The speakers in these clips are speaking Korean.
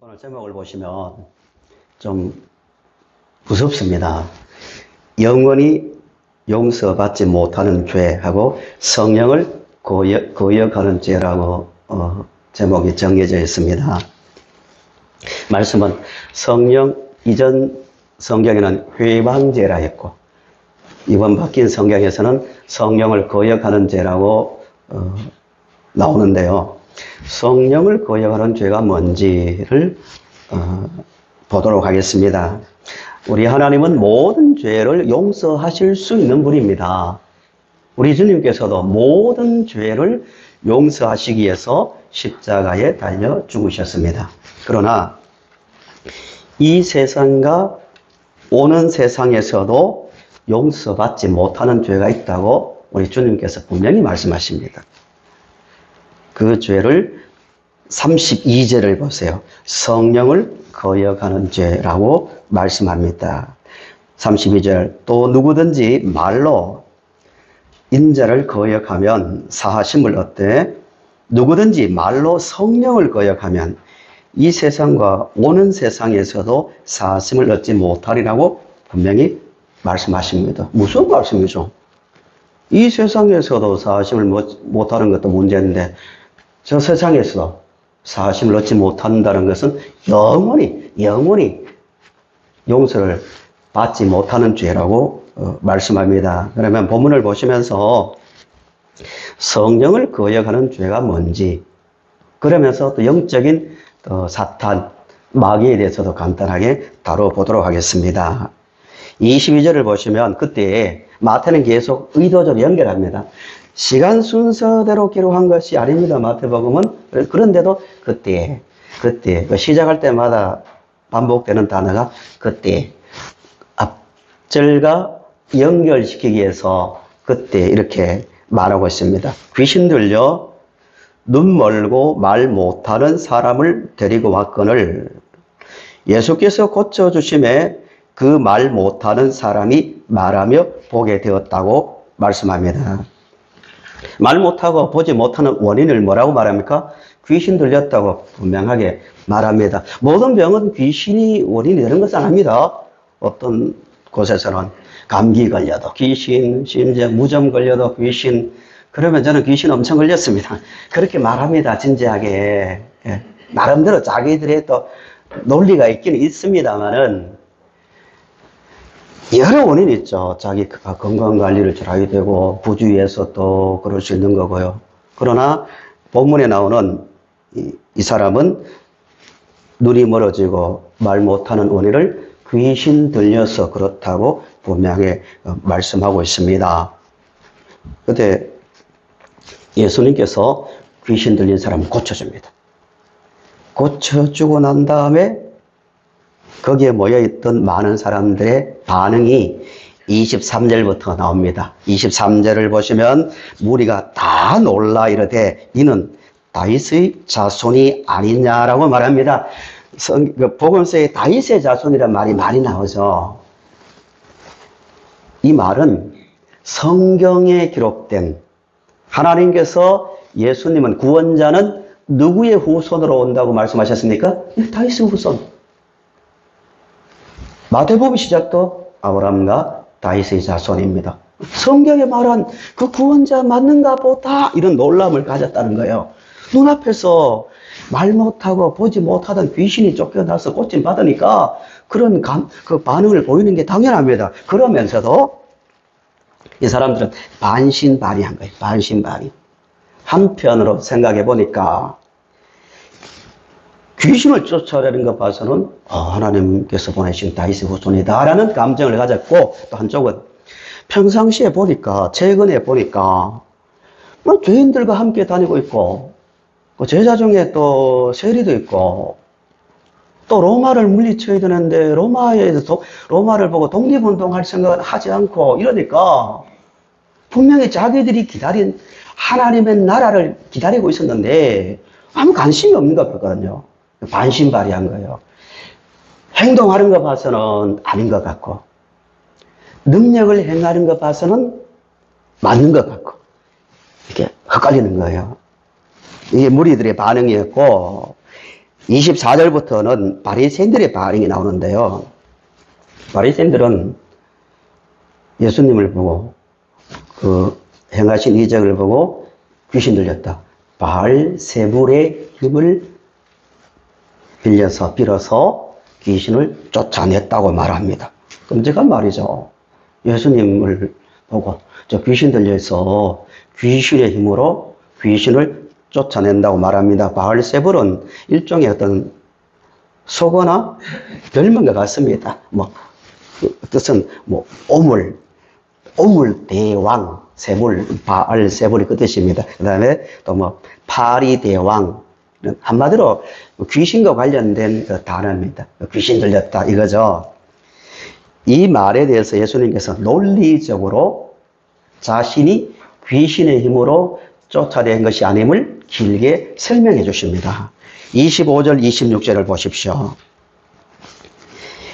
오늘 제목을 보시면 좀 무섭습니다. 영원히 용서받지 못하는 죄하고 성령을 거역하는 죄라고 제목이 정해져 있습니다. 말씀은 성령 이전 성경에는 회방죄라 했고 이번 바뀐 성경에서는 성령을 거역하는 죄라고 나오는데요. 성령을 거역하는 죄가 뭔지를 보도록 하겠습니다. 우리 하나님은 모든 죄를 용서하실 수 있는 분입니다. 우리 주님께서도 모든 죄를 용서하시기 위해서 십자가에 달려 죽으셨습니다. 그러나 이 세상과 오는 세상에서도 용서받지 못하는 죄가 있다고 우리 주님께서 분명히 말씀하십니다. 그 죄를 32절을 보세요. 성령을 거역하는 죄라고 말씀합니다. 32절 또 누구든지 말로 인자를 거역하면 사하심을 얻되 누구든지 말로 성령을 거역하면 이 세상과 오는 세상에서도 사하심을 얻지 못하리라고 분명히 말씀하십니다. 무슨 말씀이죠? 이 세상에서도 사하심을 못하는 것도 문제인데 저 세상에서 사하심을 얻지 못한다는 것은 영원히 용서를 받지 못하는 죄라고 말씀합니다. 그러면 본문을 보시면서 성령을 거역하는 죄가 뭔지 그러면서 또 영적인 사탄, 마귀에 대해서도 간단하게 다뤄보도록 하겠습니다. 22절을 보시면 그때 마태는 계속 의도적으로 연결합니다. 시간 순서대로 기록한 것이 아닙니다. 마태복음은. 그런데도 그때 시작할 때마다 반복되는 단어가 그때 앞절과 연결시키기 위해서 그때 이렇게 말하고 있습니다. 귀신 들려 눈 멀고 말 못하는 사람을 데리고 왔거늘 예수께서 고쳐주심에 그 말 못하는 사람이 말하며 보게 되었다고 말씀합니다. 말 못하고 보지 못하는 원인을 뭐라고 말합니까? 귀신 들렸다고 분명하게 말합니다. 모든 병은 귀신이 원인이 되는 것은 아닙니다. 어떤 곳에서는 감기 걸려도 귀신, 심지어 무좀 걸려도 귀신. 그러면 저는 귀신 엄청 걸렸습니다. 그렇게 말합니다. 진지하게. 나름대로 자기들의 또 논리가 있기는 있습니다만은 여러 원인이 있죠. 자기가 건강관리를 잘 하게 되고 부주의해서 또 그럴 수 있는 거고요. 그러나 본문에 나오는 이 사람은 눈이 멀어지고 말 못하는 원인을 귀신 들려서 그렇다고 분명히 말씀하고 있습니다. 그때 예수님께서 귀신 들린 사람을 고쳐줍니다. 고쳐주고 난 다음에 거기에 모여있던 많은 사람들의 반응이 23절부터 나옵니다. 23절을 보시면 무리가 다 놀라 이르되 이는 다윗의 자손이 아니냐라고 말합니다. 복음서에 다윗의 자손이라는 말이 많이 나오죠. 이 말은 성경에 기록된 하나님께서 예수님은 구원자는 누구의 후손으로 온다고 말씀하셨습니까? 다윗의 후손. 마태복음 시작도 아브라함과 다윗의 자손입니다. 성경에 말한 그 구원자 맞는가 보다 이런 놀람을 가졌다는 거예요. 눈앞에서 말 못하고 보지 못하던 귀신이 쫓겨나서 고침 받으니까 그런 그 반응을 보이는 게 당연합니다. 그러면서도 이 사람들은 반신반의한 거예요. 반신반의. 한편으로 생각해 보니까 귀신을 쫓아내는 것 봐서는 하나님께서 보내신 다윗의 후손이다라는 감정을 가졌고 또 한쪽은 평상시에 보니까 최근에 보니까 죄인들과 함께 다니고 있고 제자 중에 또 세리도 있고 또 로마를 물리쳐야 되는데 로마를 보고 독립운동할 생각을 하지 않고 이러니까 분명히 자기들이 기다린 하나님의 나라를 기다리고 있었는데 아무 관심이 없는 것 같거든요. 반신반의한 거예요. 행동하는 거 봐서는 아닌 것 같고 능력을 행하는 거 봐서는 맞는 것 같고 이렇게 헷갈리는 거예요. 이게 무리들의 반응이었고 24절부터는 바리새인들의 반응이 나오는데요. 바리새인들은 예수님을 보고 그 행하신 이적을 보고 귀신 들렸다. 바알세불의 힘을 빌어서 귀신을 쫓아냈다고 말합니다. 끔찍한 말이죠. 예수님을 보고 저 귀신 들려서 귀신의 힘으로 귀신을 쫓아낸다고 말합니다. 바알세불은 일종의 어떤 속어나 별명과 같습니다. 그 뜻은 오물대왕, 세불, 바알세불이 그 뜻입니다. 그 다음에 또 파리대왕, 한마디로 귀신과 관련된 그 단어입니다. 귀신 들렸다 이거죠. 이 말에 대해서 예수님께서 논리적으로 자신이 귀신의 힘으로 쫓아낸 것이 아님을 길게 설명해 주십니다. 25절, 26절을 보십시오.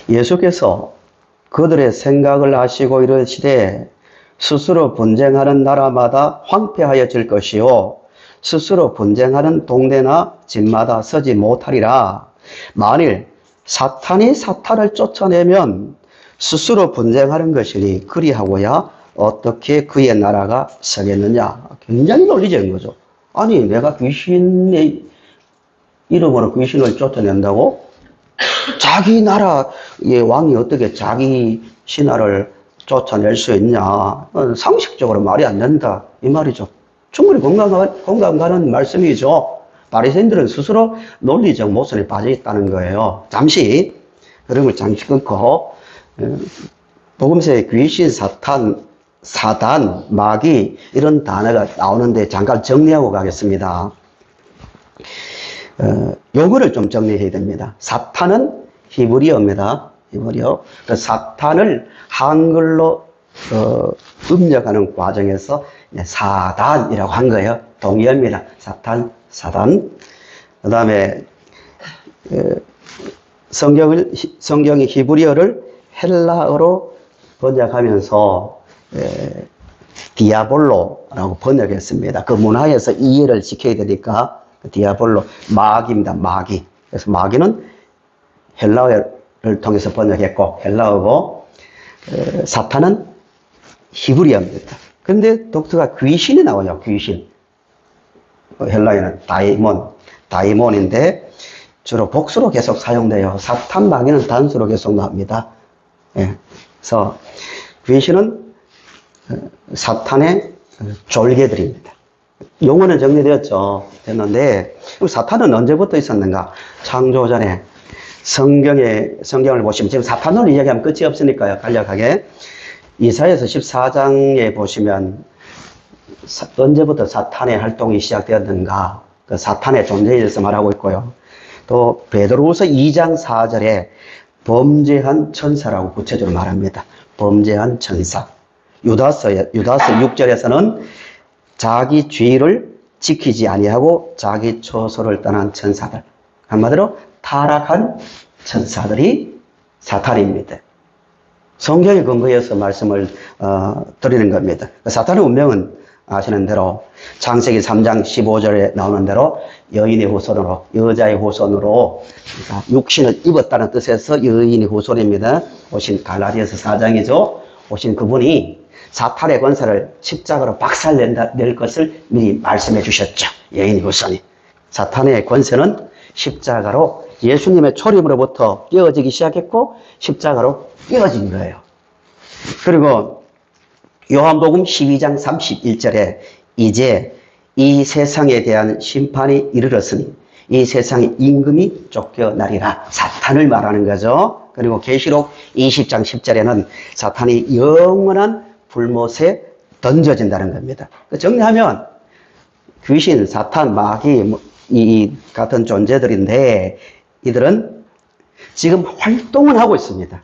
예수께서 그들의 생각을 아시고 이르시되 스스로 분쟁하는 나라마다 황폐하여질 것이요 스스로 분쟁하는 동네나 집마다 서지 못하리라. 만일 사탄이 사탄을 쫓아내면 스스로 분쟁하는 것이니 그리하고야 어떻게 그의 나라가 서겠느냐. 굉장히 논리적인 거죠. 아니 내가 귀신의 이름으로 귀신을 쫓아낸다고? 자기 나라의 왕이 어떻게 자기 신하를 쫓아낼 수 있냐. 상식적으로 말이 안 된다 이 말이죠. 충분히 공감 가는 말씀이죠. 바리새인들은 스스로 논리적 모순에 빠져 있다는 거예요. 잠시 흐름을 잠시 끊고 복음서에 귀신, 사단, 마귀 이런 단어가 나오는데 잠깐 정리하고 가겠습니다. 요거를 좀 정리해야 됩니다. 사탄은 히브리어입니다. 히브리어. 그 사탄을 한글로 음력하는 과정에서 사단이라고 한 거예요. 동의어입니다. 사단. 그 다음에 성경이 히브리어를 헬라어로 번역하면서 디아볼로라고 번역했습니다. 그 문화에서 이해를 시켜야 되니까 디아볼로, 마귀입니다. 마귀. 그래서 마귀는 헬라어를 통해서 번역했고 헬라어고 사탄은 히브리어입니다. 그런데 독서가 귀신이 나오죠. 귀신. 헬라어에는 다이몬인데 주로 복수로 계속 사용돼요. 사탄, 마귀는 단수로 계속 나옵니다. 예. 그래서 귀신은 사탄의 졸개들입니다. 용어는 정리되었죠. 됐는데 사탄은 언제부터 있었는가? 창조전에 성경을 보시면 지금 사탄을 이야기하면 끝이 없으니까요. 간략하게 이사야서 14장에 보시면 언제부터 사탄의 활동이 시작되었는가? 그 사탄의 존재에 대해서 말하고 있고요. 또 베드로후서 2장 4절에 범죄한 천사라고 구체적으로 말합니다. 범죄한 천사. 유다서 6절에서는 자기 죄를 지키지 아니하고 자기 처소를 떠난 천사들. 한마디로 타락한 천사들이 사탄입니다. 성경에 근거해서 말씀을 드리는 겁니다. 사탄의 운명은 아시는 대로 창세기 3장 15절에 나오는 대로 여인의 후손으로, 여자의 후손으로 육신을 입었다는 뜻에서 여인의 후손입니다. 오신 갈라디아서 4장이죠. 오신 그분이 사탄의 권세를 십자가로 박살낼 것을 미리 말씀해 주셨죠. 여인의 후손이. 사탄의 권세는 십자가로 예수님의 초림으로부터 깨어지기 시작했고 십자가로 깨어진 거예요. 그리고 요한복음 12장 31절에 이제 이 세상에 대한 심판이 이르렀으니 이 세상의 임금이 쫓겨나리라. 사탄을 말하는 거죠. 그리고 계시록 20장 10절에는 사탄이 영원한 불못에 던져진다는 겁니다. 정리하면 귀신, 사탄, 마귀 이 같은 존재들인데 이들은 지금 활동은 하고 있습니다.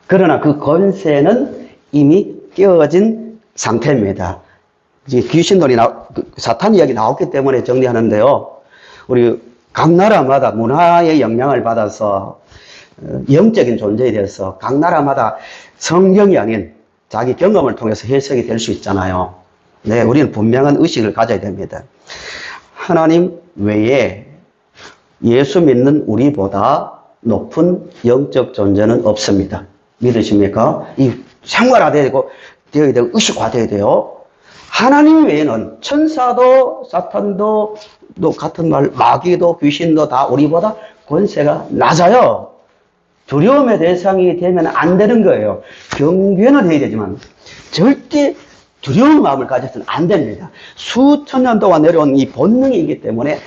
그러나 그 권세는 이미 깨어진 상태입니다. 이제 귀신론이 사탄 이야기 나왔기 때문에 정리하는데요. 우리 각 나라마다 문화의 영향을 받아서 영적인 존재에 대해서 각 나라마다 성경이 아닌 자기 경험을 통해서 해석이 될 수 있잖아요. 네, 우리는 분명한 의식을 가져야 됩니다. 하나님 외에 예수 믿는 우리보다 높은 영적 존재는 없습니다. 믿으십니까? 이 생활화되어야 되고, 의식화되어야 돼요. 하나님 외에는 천사도, 사탄도, 또 같은 말, 마귀도, 귀신도 다 우리보다 권세가 낮아요. 두려움의 대상이 되면 안 되는 거예요. 경계는 해야 되지만, 절대 두려운 마음을 가져서는 안 됩니다. 수천 년 동안 내려온 이 본능이기 때문에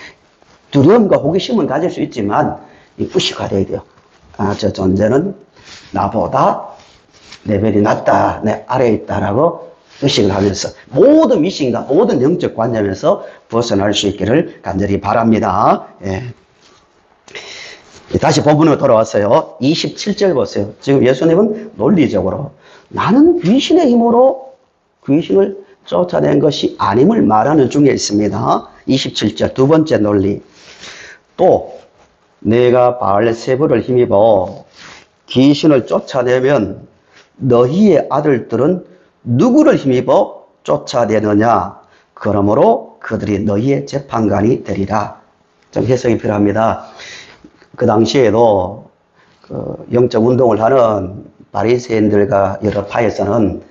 두려움과 호기심은 가질 수 있지만 의식화되어야 돼요. 아, 저 존재는 나보다 레벨이 낮다, 내 아래에 있다라고 의식을 하면서 모든 미신과 모든 영적 관념에서 벗어날 수 있기를 간절히 바랍니다. 예. 다시 본문으로 돌아왔어요. 27절 보세요. 지금 예수님은 논리적으로 나는 귀신의 힘으로 귀신을 쫓아낸 것이 아님을 말하는 중에 있습니다. 27절 두 번째 논리. 또 내가 바알세불을 힘입어 귀신을 쫓아내면 너희의 아들들은 누구를 힘입어 쫓아내느냐? 그러므로 그들이 너희의 재판관이 되리라. 좀 해석이 필요합니다. 그 당시에도 영적 운동을 하는 바리새인들과 여러 파에서는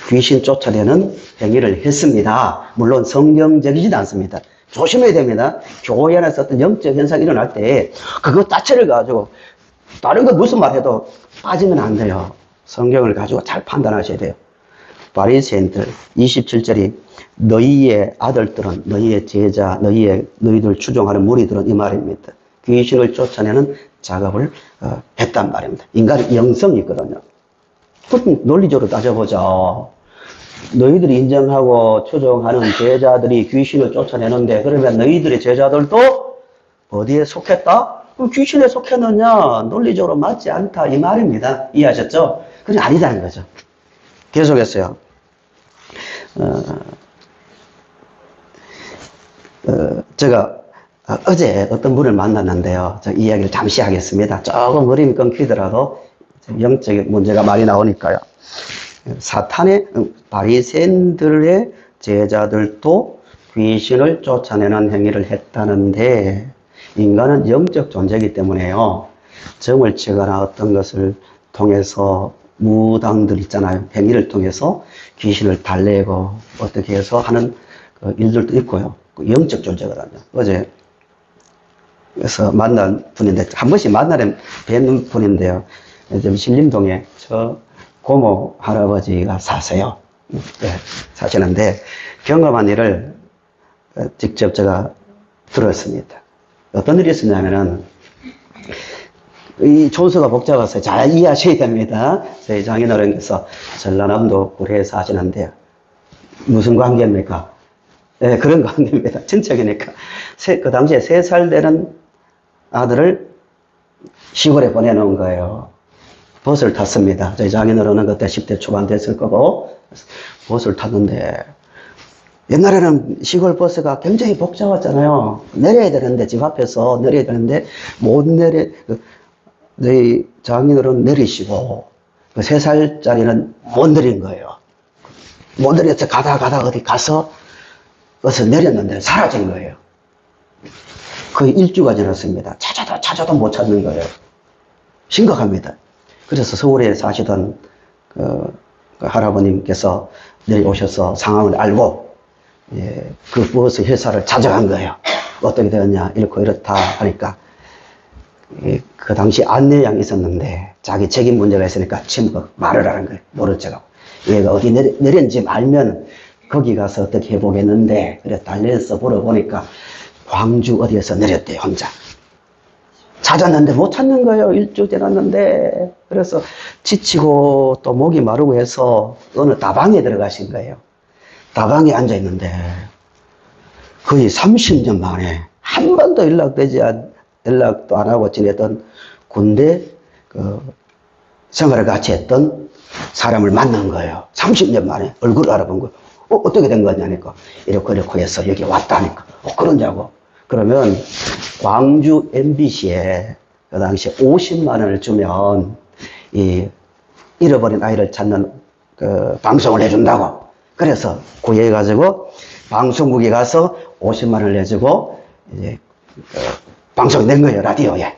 귀신 쫓아내는 행위를 했습니다. 물론 성경적이진 않습니다. 조심해야 됩니다. 교회 안에서 어떤 영적 현상이 일어날 때 그거 자체를 가지고 다른 거 무슨 말 해도 빠지면 안 돼요. 성경을 가지고 잘 판단하셔야 돼요. 바리새인들 27절이 너희의 아들들은 너희의 제자 너희들 추종하는 무리들은 이 말입니다. 귀신을 쫓아내는 작업을 했단 말입니다. 인간의 영성이 있거든요. 그럼 논리적으로 따져보자. 너희들이 인정하고 추종하는 제자들이 귀신을 쫓아내는데 그러면 너희들의 제자들도 어디에 속했다? 그럼 귀신에 속했느냐? 논리적으로 맞지 않다 이 말입니다. 이해하셨죠? 그건 아니다는 거죠. 계속했어요. 제가 어제 어떤 분을 만났는데요. 저 이야기를 잠시 하겠습니다. 조금 어림이 끊기더라도 영적인 문제가 많이 나오니까요. 사탄의 바리새인들의 제자들도 귀신을 쫓아내는 행위를 했다는데 인간은 영적 존재이기 때문에요. 점을 치거나 어떤 것을 통해서 무당들 있잖아요. 행위를 통해서 귀신을 달래고 어떻게 해서 하는 그 일들도 있고요. 영적 존재거든요. 어제 그래서 만난 분인데 한 번씩 만나면 뵙는 분인데요. 좀 신림동에 저 고모 할아버지가 사세요. 네, 사시는데 경험한 일을 직접 제가 들었습니다. 어떤 일이 있었냐면은 이 존수가 복잡해서 잘 이해하셔야 됩니다. 저희 장인어른께서 전라남도 구례에 사시는데 무슨 관계입니까? 네, 그런 관계입니다. 친척이니까. 그 당시에 3살 되는 아들을 시골에 보내놓은 거예요. 버스를 탔습니다. 저희 장인어른은 그때 10대 초반 됐을 거고 버스를 탔는데 옛날에는 시골 버스가 굉장히 복잡했잖아요. 내려야 되는데 집 앞에서 내려야 되는데 못 내려 저희 장인어른 내리시고 그 3살짜리는 못 내린 거예요. 못 내려서 가다 어디 가서 버스 내렸는데 사라진 거예요. 거의 일주가 지났습니다. 찾아도 못 찾는 거예요. 심각합니다. 그래서 서울에 사시던 그 할아버님께서 내려오셔서 상황을 알고 그 버스 회사를 찾아간 거예요. 어떻게 되었냐 이렇고 이렇다 하니까 그 당시 안내양이 있었는데 자기 책임 문제가 있으니까 침묵 말을 하는 거예요. 모른 척하고 얘가 어디 내렸는지 알면 거기 가서 어떻게 해보겠는데 그래 달려서 물어보니까 광주 어디에서 내렸대요. 혼자 찾았는데 못 찾는 거예요. 일주 지났는데. 그래서 지치고 또 목이 마르고 해서 어느 다방에 들어가신 거예요. 다방에 앉아 있는데 거의 30년 만에 한 번도 연락도 안 하고 지내던 군대 생활을 같이 했던 사람을 만난 거예요. 30년 만에 얼굴을 알아본 거예요. 어떻게 된 거냐니까 이렇게 해서 여기 왔다니까 그러냐고. 그러면 광주 MBC에 그 당시에 50만 원을 주면 이 잃어버린 아이를 찾는 그 방송을 해준다고. 그래서 구해가지고 방송국에 가서 50만 원을 내주고 이제 방송된 거예요, 라디오에.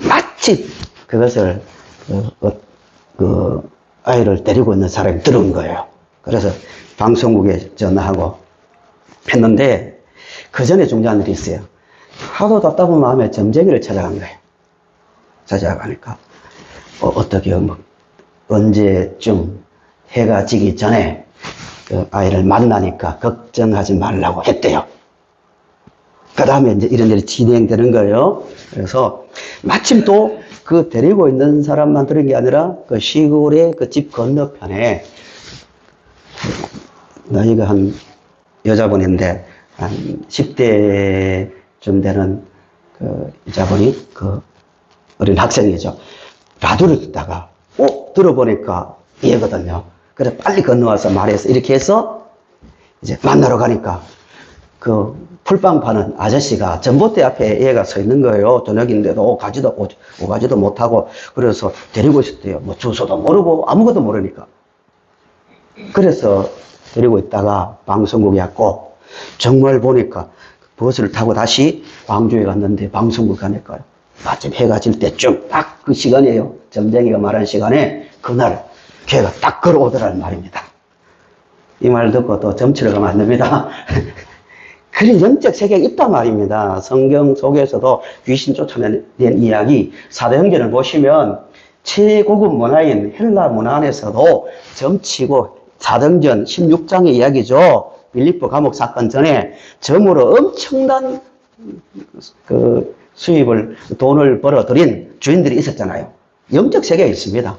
마치 그것을 그 아이를 데리고 있는 사람이 들은 거예요. 그래서 방송국에 전화하고 했는데 그 전에 중요한 일이 있어요. 하도 답답한 마음에 점쟁이를 찾아간 거예요. 찾아가니까 어떻게 언제쯤 해가 지기 전에 그 아이를 만나니까 걱정하지 말라고 했대요. 그 다음에 이제 이런 일이 진행되는 거예요. 그래서 마침 또 그 데리고 있는 사람만 들은 게 아니라 그 시골의 그 집 건너편에 나이가 한 여자분인데 한 10대쯤 되는 그 여자분이 그 어린 학생이죠. 라디오를 듣다가 들어보니까 얘거든요. 그래서 빨리 건너와서 말해서 이렇게 해서 이제 만나러 가니까 그 풀빵 파는 아저씨가 전봇대 앞에 얘가 서 있는 거예요. 저녁인데도 오가지도 못하고 그래서 데리고 있었대요. 뭐 주소도 모르고 아무것도 모르니까. 그래서 데리고 있다가 방송국에 왔고 정말 보니까 버스를 타고 다시 광주에 갔는데 방송국 가니까 마침 해가 질 때쯤 딱 그 시간이에요. 점쟁이가 말한 시간에 그날 걔가 딱 걸어오더라는 말입니다. 이 말 듣고 또 점치러 가면 안 됩니다. 그런 영적 세계가 있단 말입니다. 성경 속에서도 귀신 쫓아낸 이야기, 사도행전을 보시면 최고급 문화인 헬라 문화 안에서도 점치고 사도행전 16장의 이야기죠. 빌립보 감옥 사건 전에 점으로 엄청난 그 돈을 벌어들인 주인들이 있었잖아요. 영적 세계가 있습니다.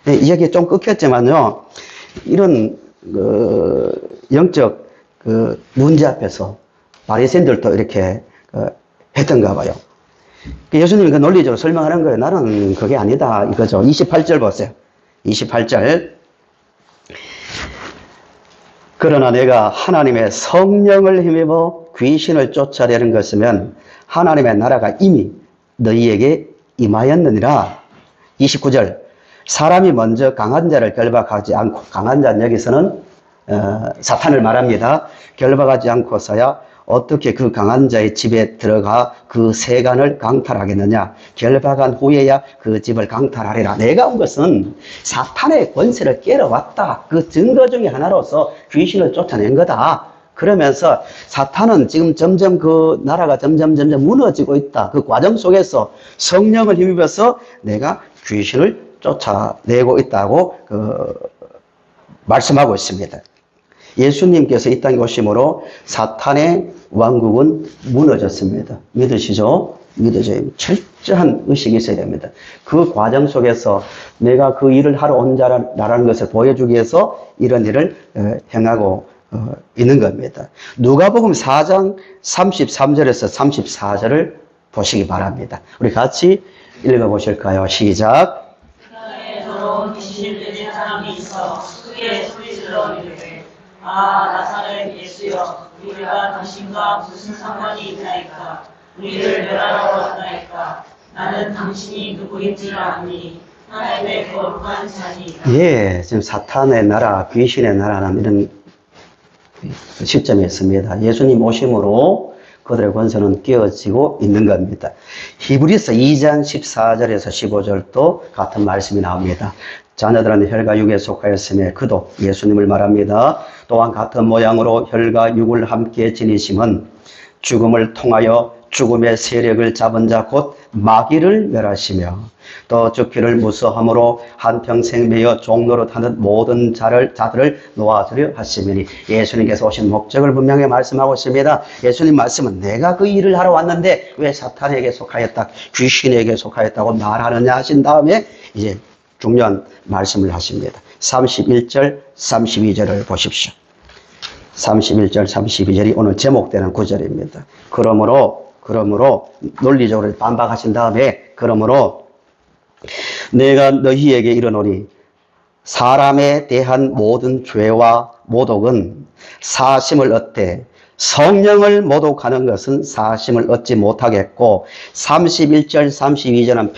네, 이야기 좀 끊겼지만요. 이런 영적 문제 앞에서 바리새인들도 이렇게 했던가 봐요. 예수님이 그 논리적으로 설명하는 거예요. 나는 그게 아니다 이거죠. 28절 보세요. 28절. 그러나 내가 하나님의 성령을 힘입어 귀신을 쫓아내는 것이면 하나님의 나라가 이미 너희에게 임하였느니라. 29절. 사람이 먼저 강한 자를 결박하지 않고, 강한 자는 여기서는 사탄을 말합니다. 결박하지 않고서야 어떻게 그 강한 자의 집에 들어가 그 세간을 강탈하겠느냐. 결박한 후에야 그 집을 강탈하리라. 내가 온 것은 사탄의 권세를 깨러왔다. 그 증거 중에 하나로서 귀신을 쫓아낸 거다. 그러면서 사탄은 지금 점점 그 나라가 점점 무너지고 있다. 그 과정 속에서 성령을 힘입어서 내가 귀신을 쫓아내고 있다고 말씀하고 있습니다. 예수님께서 이 땅에 오심으로 사탄의 왕국은 무너졌습니다. 믿으시죠? 믿으셔요. 철저한 의식이 있어야 됩니다. 그 과정 속에서 내가 그 일을 하러 온 자라는 것을 보여주기 위해서 이런 일을 행하고 있는 겁니다. 누가복음 4장 33절에서 34절을 보시기 바랍니다. 우리 같이 읽어보실까요? 시작. 더러운 귀신 들린 사람이 있어 크게 소리질러 이르되 나사렛 예수여 우리가 당신과 무슨 상관이 있나이까. 우리를 멸하러 왔나이까. 나는 당신이 누구인지를 아니 하나님의 거룩한 자니이다. 예, 지금 사탄의 나라, 귀신의 나라는 이런 시점이 있습니다. 예수님 오심으로 그들의 권세는 깨어지고 있는 겁니다. 히브리서 2장 14절에서 15절도 같은 말씀이 나옵니다. 자녀들은 혈과 육에 속하였으며 그도 예수님을 말합니다. 또한 같은 모양으로 혈과 육을 함께 지니심은 죽음을 통하여 죽음의 세력을 잡은 자 곧 마귀를 멸하시며 또 죽기를 무서함으로 한평생 매여 종노릇하는 모든 자들을 놓아주려 하시니 예수님께서 오신 목적을 분명히 말씀하고 있습니다. 예수님 말씀은 내가 그 일을 하러 왔는데 왜 사탄에게 속하였다, 귀신에게 속하였다고 말하느냐 하신 다음에 이제 중요한 말씀을 하십니다. 31절, 32절을 보십시오. 31절, 32절이 오늘 제목되는 구절입니다. 그러므로 논리적으로 반박하신 다음에 그러므로 내가 너희에게 이르노니 사람에 대한 모든 죄와 모독은 사심을 얻되 성령을 모독하는 것은 사심을 얻지 못하겠고 31절, 32절은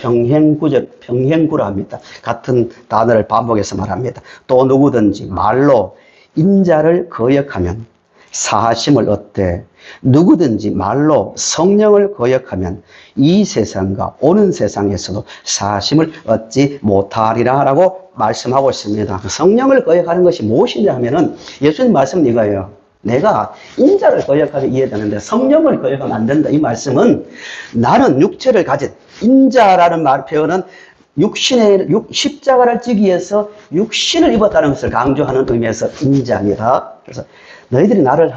평행구라 합니다. 같은 단어를 반복해서 말합니다. 또 누구든지 말로 인자를 거역하면 사하심을 얻되 누구든지 말로 성령을 거역하면 이 세상과 오는 세상에서도 사하심을 얻지 못하리라 라고 말씀하고 있습니다. 성령을 거역하는 것이 무엇이냐 하면은 예수님 말씀 이거예요. 내가 인자를 거역하면 이해되는데 성령을 거역하면 안 된다. 이 말씀은 나는 육체를 가진 인자라는 말 표현은 십자가를 지기 위해서 육신을 입었다는 것을 강조하는 의미에서 인자입니다. 그래서 너희들이 나를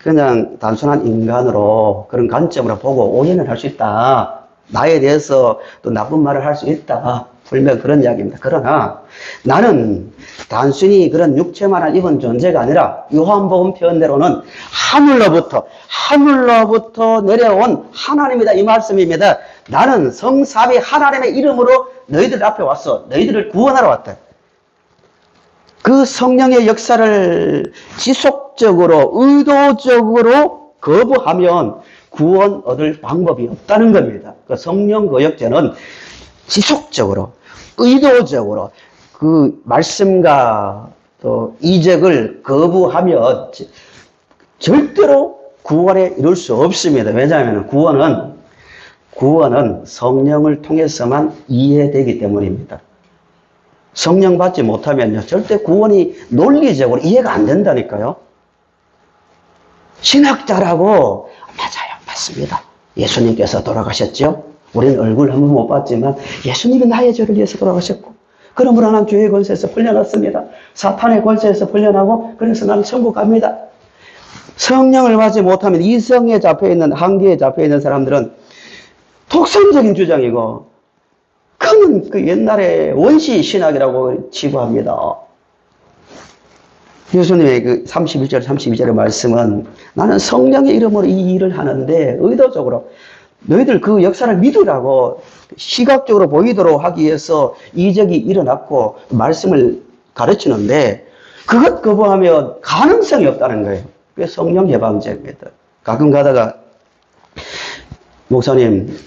그냥 단순한 인간으로 그런 관점으로 보고 오해는 할 수 있다. 나에 대해서 또 나쁜 말을 할 수 있다. 분명 그런 이야기입니다. 그러나 나는 단순히 그런 육체만을 입은 존재가 아니라 요한복음 표현대로는 하늘로부터 내려온 하나님이다. 이 말씀입니다. 나는 성삼위 하나님의 이름으로 너희들 앞에 왔어. 너희들을 구원하러 왔다. 그 성령의 역사를 지속적으로 의도적으로 거부하면 구원 얻을 방법이 없다는 겁니다. 그 성령 거역죄는 지속적으로 의도적으로 그 말씀과 또 이적을 거부하면 절대로 구원에 이룰 수 없습니다. 왜냐하면 구원은 성령을 통해서만 이해되기 때문입니다. 성령 받지 못하면요, 절대 구원이 논리적으로 이해가 안 된다니까요. 신학자라고, 맞아요, 맞습니다. 예수님께서 돌아가셨죠? 우리는 얼굴 한 번 못 봤지만, 예수님이 나의 죄를 위해서 돌아가셨고, 그러므로 나는 죄의 권세에서 풀려났습니다. 사탄의 권세에서 풀려나고, 그래서 나는 천국 갑니다. 성령을 받지 못하면 이성에 잡혀있는, 한계에 잡혀있는 사람들은 독선적인 주장이고, 그는 그 옛날에 원시 신학이라고 치부합니다. 예수님의 그 31절, 32절의 말씀은 나는 성령의 이름으로 이 일을 하는데 의도적으로 너희들 그 역사를 믿으라고 시각적으로 보이도록 하기 위해서 이적이 일어났고 말씀을 가르치는데 그것 거부하면 가능성이 없다는 거예요. 그게 성령 해방제입니다. 가끔 가다가 목사님,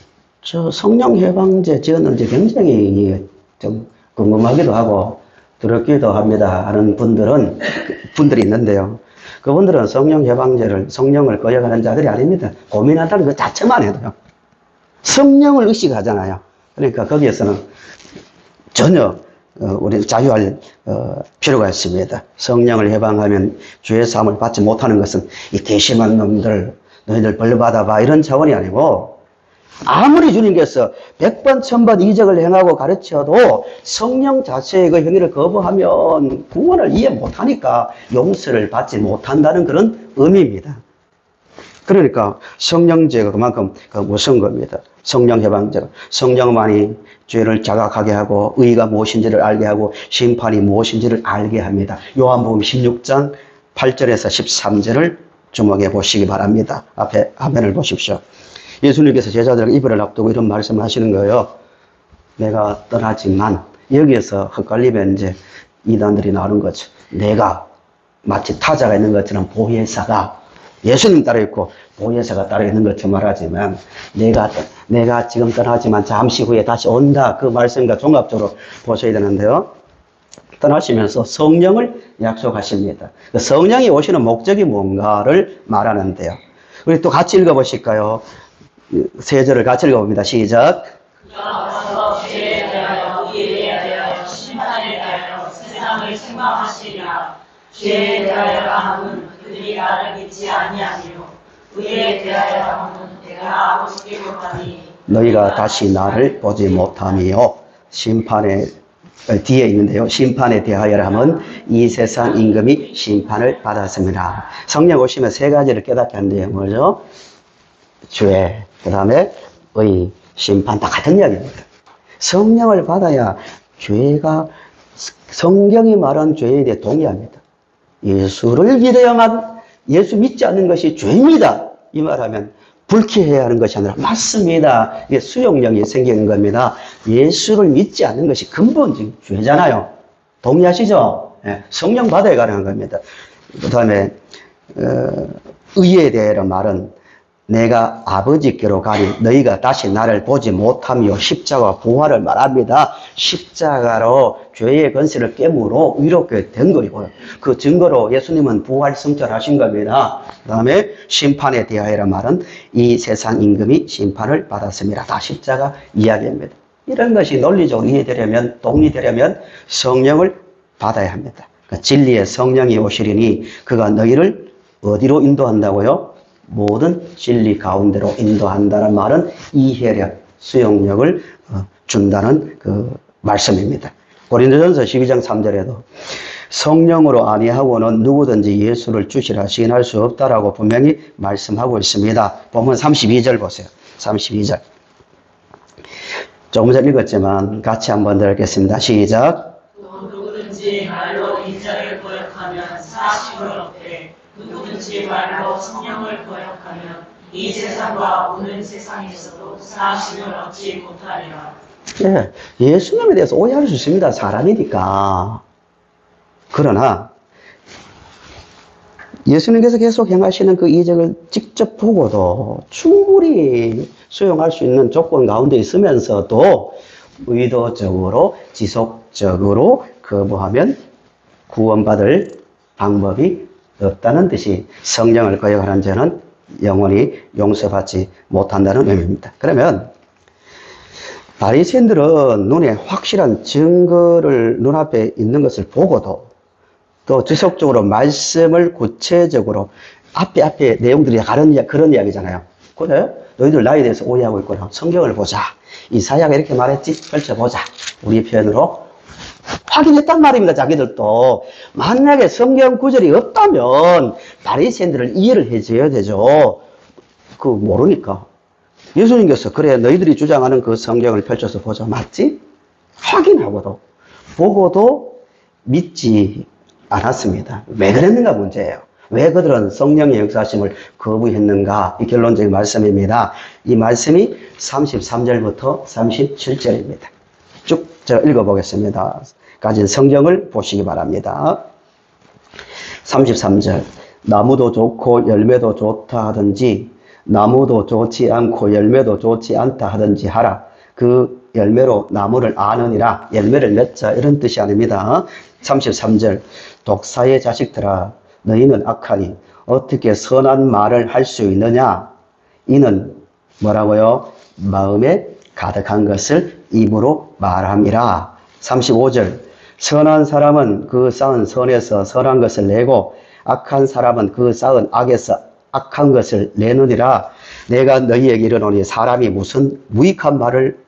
저 성령 해방제 지었는지 굉장히 좀 궁금하기도 하고 두렵기도 합니다 하는 분들이 있는데요. 그분들은 성령 해방제를, 성령을 거역하는 자들이 아닙니다. 고민한다는 그 자체만 해도요. 성령을 의식하잖아요. 그러니까 거기에서는 전혀 우리는 자유할 필요가 있습니다. 성령을 해방하면 죄의 사함을 받지 못하는 것은 이 괘씸한 놈들, 너희들 벌 받아봐 이런 차원이 아니고 아무리 주님께서 100번, 1000번 이적을 행하고 가르쳐도 성령 자체의 그 행위를 거부하면 구원을 이해 못하니까 용서를 받지 못한다는 그런 의미입니다. 그러니까 성령제가 그만큼 무서운 겁니다. 성령 해방제가. 성령만이 죄를 자각하게 하고 의가 무엇인지를 알게 하고 심판이 무엇인지를 알게 합니다. 요한복음 16장 8절에서 13절을 주목해 보시기 바랍니다. 앞에 화면을 보십시오. 예수님께서 제자들에게 이별을 앞두고 이런 말씀을 하시는 거예요. 내가 떠나지만 여기에서 헛갈리면 이제 이단들이 나오는 거죠. 내가 마치 타자가 있는 것처럼 보혜사가 예수님 따로 있고 보혜사가 따로 있는 것처럼 말하지만 내가 지금 떠나지만 잠시 후에 다시 온다. 그 말씀과 종합적으로 보셔야 되는데요. 떠나시면서 성령을 약속하십니다. 성령이 오시는 목적이 뭔가를 말하는데요. 우리 또 같이 읽어보실까요? 세 절을 같이 읽어봅니다. 시작. 와서 죄에 대하여 의에 대하여 심판에 대하여 세상을 책망하시리라. 죄에 대하여 함은 그들이 나를 믿지 아니하니요 의에 대하여 함은 내가 아버지께 못하니 너희가 다시 나를 보지 못하며 심판에 뒤에 있는데요. 심판에 대하여 함은 이 세상 임금이 심판을 받았습니다. 성령 오시면 세 가지를 깨닫게 한대요. 뭐죠? 죄, 그 다음에 의, 심판 다 같은 이야기입니다. 성령을 받아야 죄가 성경이 말한 죄에 대해 동의합니다. 예수를 믿어야만 예수 믿지 않는 것이 죄입니다. 이 말하면 불쾌해야 하는 것이 아니라 맞습니다. 이게 수용력이 생기는 겁니다. 예수를 믿지 않는 것이 근본적인 죄잖아요. 동의하시죠? 네, 성령 받아야 가능한 겁니다. 그 다음에 의에 대한 말은 내가 아버지께로 가니 너희가 다시 나를 보지 못하며 십자가 부활을 말합니다. 십자가로 죄의 권세를 깨므로 위롭게 된 거이고요. 그 증거로 예수님은 부활 승천하신 겁니다. 그 다음에 심판에 대하여라 말은 이 세상 임금이 심판을 받았습니다. 다 십자가 이야기입니다. 이런 것이 논리적으로 이해되려면, 동의되려면 성령을 받아야 합니다. 그러니까 진리의 성령이 오시리니 그가 너희를 어디로 인도한다고요? 모든 진리 가운데로 인도한다는 말은 이해력, 수용력을 준다는 그 말씀입니다. 고린도전서 12장 3절에도 성령으로 아니하고는 누구든지 예수를 주시라 시인할 수 없다라고 분명히 말씀하고 있습니다. 보면 32절 보세요. 32절. 조금 전에 읽었지만 같이 한번 더 읽겠습니다. 시작. 또 누구든지 말로 인자를 거역하면 사심을 얻되 누구든지 말로 성령을 거역하면 이 세상과 오는 세상에서도 사심을 얻지 못하리라. 예, 예수님에 대해서 오해할 수 있습니다. 사람이니까. 그러나 예수님께서 계속 행하시는 그 이적을 직접 보고도 충분히 수용할 수 있는 조건 가운데 있으면서도 의도적으로 지속적으로 거부하면 구원받을 방법이 없다는 듯이 성령을 거역하는 자는 영원히 용서받지 못한다는 의미입니다. 그러면 바리새인들은 눈에 확실한 증거를 눈앞에 있는 것을 보고도 또 지속적으로 말씀을 구체적으로 앞에 내용들이 다른 그런 이야기잖아요. 그래? 너희들 나에 대해서 오해하고 있구나. 성경을 보자. 이사야가 이렇게 말했지? 펼쳐보자. 우리 표현으로 확인했단 말입니다. 자기들도. 만약에 성경 구절이 없다면 바리새인들을 이해를 해줘야 되죠. 그 모르니까. 예수님께서 그래 너희들이 주장하는 그 성경을 펼쳐서 보자. 맞지? 확인하고도 보고도 믿지 않았습니다. 왜 그랬는가 문제예요. 왜 그들은 성령의 역사심을 거부했는가? 이 결론적인 말씀입니다. 이 말씀이 33절부터 37절입니다. 쭉 읽어보겠습니다. 가진 성경을 보시기 바랍니다. 33절. 나무도 좋고 열매도 좋다 하든지 나무도 좋지 않고 열매도 좋지 않다 하든지 하라. 그 열매로 나무를 아느니라. 열매를 맺자 이런 뜻이 아닙니다. 33절. 독사의 자식들아 너희는 악하니 어떻게 선한 말을 할 수 있느냐? 이는 뭐라고요? 마음에 가득한 것을 입으로 말함이라. 35절. 선한 사람은 그 쌓은 선에서 선한 것을 내고 악한 사람은 그 쌓은 악에서 악한 것을 내느니라. 내가 너희에게 이르노니 사람이 무슨 무익한 말을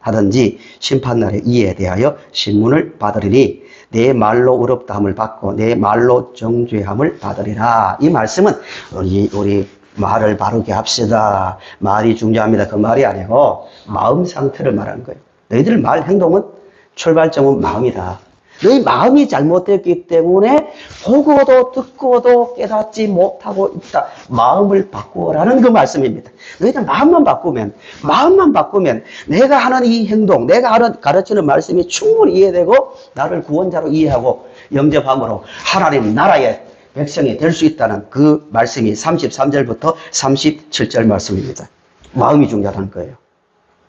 하든지 심판날에 이에 대하여 신문을 받으리니 내 말로 의롭다함을 받고 내 말로 정죄함을 받으리라. 이 말씀은 우리 말을 바르게 합시다. 말이 중요합니다. 그 말이 아니고 마음 상태를 말하는 거예요. 너희들 말 행동은 출발점은 마음이다. 너희 마음이 잘못됐기 때문에 보고도 듣고도 깨닫지 못하고 있다. 마음을 바꾸라는 그 말씀입니다. 너희들 마음만 바꾸면 내가 하는 이 행동, 내가 가르치는 말씀이 충분히 이해되고 나를 구원자로 이해하고 영접함으로 하나님 나라의 백성이 될 수 있다는 그 말씀이 33절부터 37절 말씀입니다. 마음이 중요하다는 거예요.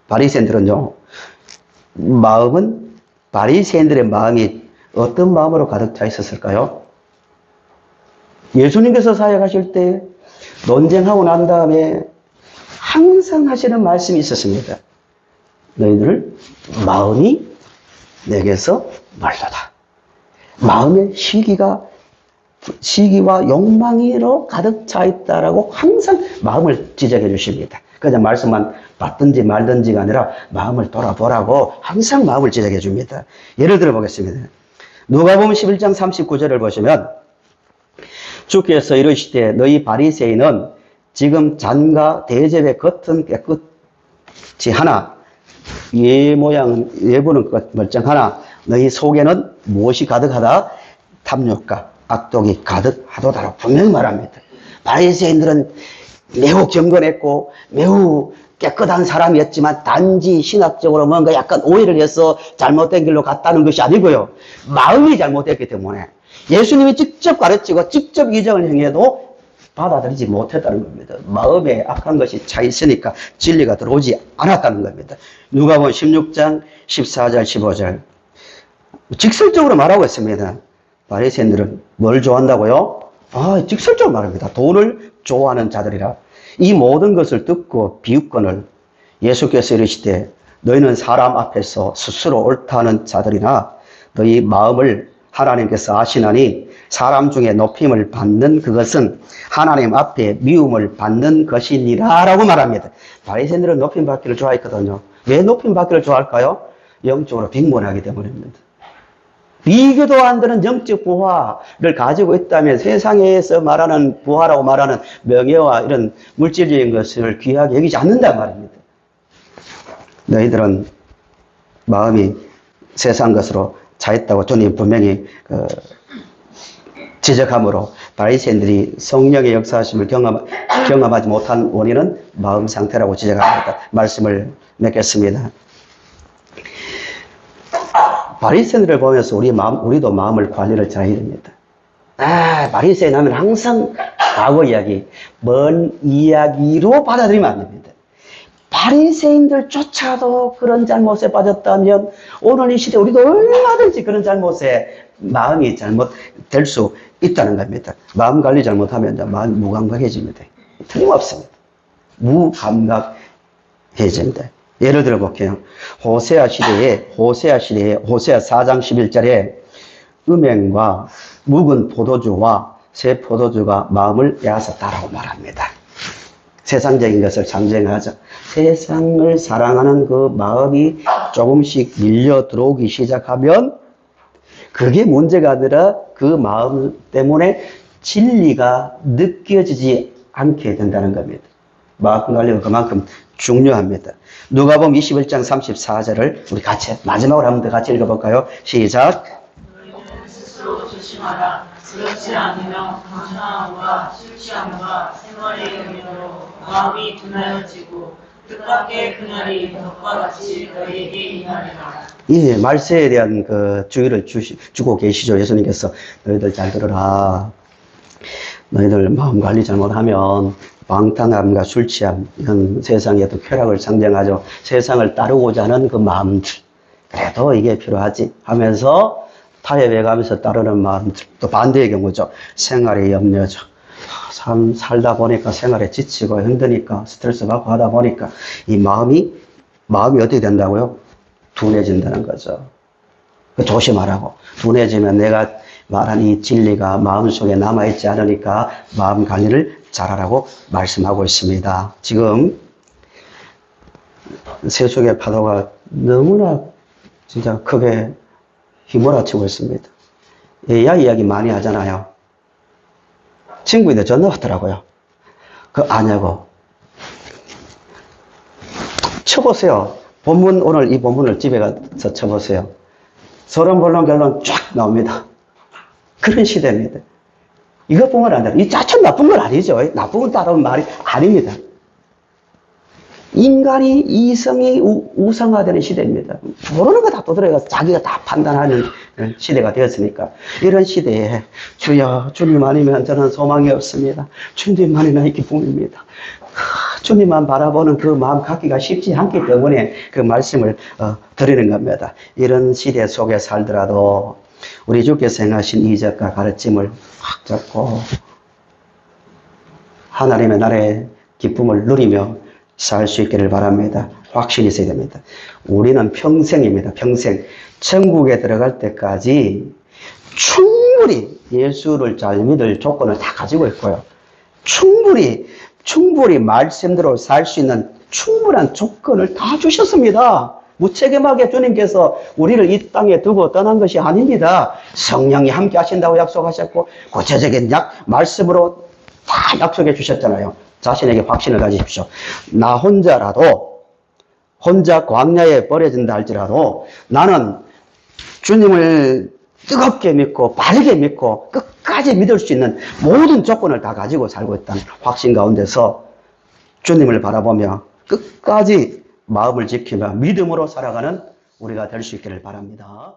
바리새인들은요, 바리새인들의 마음이 어떤 마음으로 가득 차 있었을까요? 예수님께서 사역하실 때 논쟁하고 난 다음에 항상 하시는 말씀이 있었습니다. 너희들 마음이 내게서 멀다. 마음의 시기와 욕망으로 가득 차 있다라고 항상 마음을 지적해 주십니다. 그냥 말씀만 받든지 말든지가 아니라 마음을 돌아보라고 항상 마음을 지적해 줍니다. 예를 들어 보겠습니다. 누가복음 11장 39절을 보시면 주께서 이르시되 너희 바리새인은 지금 잔과 대접의 겉은 깨끗이 하나 외부는 멀쩡하나 너희 속에는 무엇이 가득하다? 탐욕과 악독이 가득하도다라고 분명히 말합니다. 바리새인들은 매우 경건했고 매우 깨끗한 사람이었지만 단지 신학적으로 뭔가 약간 오해를 해서 잘못된 길로 갔다는 것이 아니고요. 마음이 잘못됐기 때문에 예수님이 직접 가르치고 직접 이적을 행해도 받아들이지 못했다는 겁니다. 마음에 악한 것이 차 있으니까 진리가 들어오지 않았다는 겁니다. 누가복음 16장 14절 15절 직설적으로 말하고 있습니다. 바리새인들은 뭘 좋아한다고요? 직설적으로 말합니다. 돈을 좋아하는 자들이라. 이 모든 것을 듣고 비웃거늘 예수께서 이르시되 너희는 사람 앞에서 스스로 옳다는 자들이나 너희 마음을 하나님께서 아시나니 사람 중에 높임을 받는 그것은 하나님 앞에 미움을 받는 것이니라 라고 말합니다. 바리새인들은 높임 받기를 좋아했거든요. 왜 높임 받기를 좋아할까요? 영적으로 빈곤하기 때문입니다. 비교도 안 되는 영적 부화를 가지고 있다면 세상에서 말하는 부화라고 말하는 명예와 이런 물질적인 것을 귀하게 여기지 않는단 말입니다. 너희들은 마음이 세상 것으로 차있다고 주님 분명히 지적함으로 바리새인들이 성령의 역사하심을 경험하지 못한 원인은 마음 상태라고 지적합니다. 말씀을 맺겠습니다. 바리새인들을 보면서 우리도 마음을 관리를 잘해야 됩니다. 바리새인 하면 항상 과거 이야기, 먼 이야기로 받아들이면 안 됩니다. 바리새인들조차도 그런 잘못에 빠졌다면 오늘 이 시대 우리도 얼마든지 그런 잘못에 마음이 잘못될 수 있다는 겁니다. 마음 관리 잘못하면 마음 무감각해집니다. 틀림없습니다. 무감각해집니다. 예를 들어 볼게요. 호세아 시대에 호세아 4장 11절에 음행과 묵은 포도주와 새 포도주가 마음을 빼앗았다라고 말합니다. 세상적인 것을 상징하죠. 세상을 사랑하는 그 마음이 조금씩 밀려 들어오기 시작하면 그게 문제가 아니라 그 마음 때문에 진리가 느껴지지 않게 된다는 겁니다. 마음 관리가 그만큼 중요합니다. 누가복음 21장 34절을 우리 같이 마지막으로 한번 더 같이 읽어볼까요? 시작. 너희는 스스로 조심하라. 그렇지 않으면 방탕함과 술 취함과 생활의 연유로 마음이 둔하여지고 뜻밖의 그날이 덕과 같이 너희에게 임하리라. 예, 말세에 대한 그 주의를 주고 계시죠. 예수님께서 너희들 잘 들어라. 너희들 마음 관리 잘못하면 방탕함과 술 취함, 이건 세상의 또 쾌락을 상징하죠. 세상을 따르고자 하는 그 마음들. 그래도 이게 필요하지 하면서 타협해 가면서 따르는 마음들. 또 반대의 경우죠. 생활의 염려죠. 참 살다 보니까 생활에 지치고 힘드니까 스트레스 받고 하다 보니까 이 마음이 어떻게 된다고요? 둔해진다는 거죠. 조심하라고. 둔해지면 내가 말한 이 진리가 마음속에 남아있지 않으니까 마음 관리를 잘하라고 말씀하고 있습니다. 지금 세속의 파도가 너무나 진짜 크게 휘몰아치고 있습니다. 이야기 많이 하잖아요. 친구인데 전화 왔더라고요. 아냐고. 쳐보세요. 오늘 이 본문을 집에 가서 쳐보세요. 서론, 본론, 결론 쫙 나옵니다. 그런 시대입니다. 이것뿐만 아니라, 이 자체는 나쁜 건 아니죠. 나쁜 건 따라오는 말이 아닙니다. 인간이 이성이 우상화되는 시대입니다. 모르는 거 다 떠들어가서 자기가 다 판단하는 시대가 되었으니까. 이런 시대에, 주여, 주님 아니면 저는 소망이 없습니다. 주님만이 나의 기쁨입니다. 주님만 바라보는 그 마음 갖기가 쉽지 않기 때문에 그 말씀을 드리는 겁니다. 이런 시대 속에 살더라도 우리 주께서 행하신 이적과 가르침을 확 잡고 하나님의 나라의 기쁨을 누리며 살 수 있기를 바랍니다. 확신이 있어야 됩니다. 우리는 평생입니다. 평생. 천국에 들어갈 때까지 충분히 예수를 잘 믿을 조건을 다 가지고 있고요. 충분히 말씀대로 살 수 있는 충분한 조건을 다 주셨습니다. 무책임하게 주님께서 우리를 이 땅에 두고 떠난 것이 아닙니다. 성령이 함께 하신다고 약속하셨고 구체적인 말씀으로 다 약속해 주셨잖아요. 자신에게 확신을 가지십시오. 나 혼자 광야에 버려진다 할지라도 나는 주님을 뜨겁게 믿고 바르게 믿고 끝까지 믿을 수 있는 모든 조건을 다 가지고 살고 있다는 확신 가운데서 주님을 바라보며 끝까지 마음을 지키며 믿음으로 살아가는 우리가 될 수 있기를 바랍니다.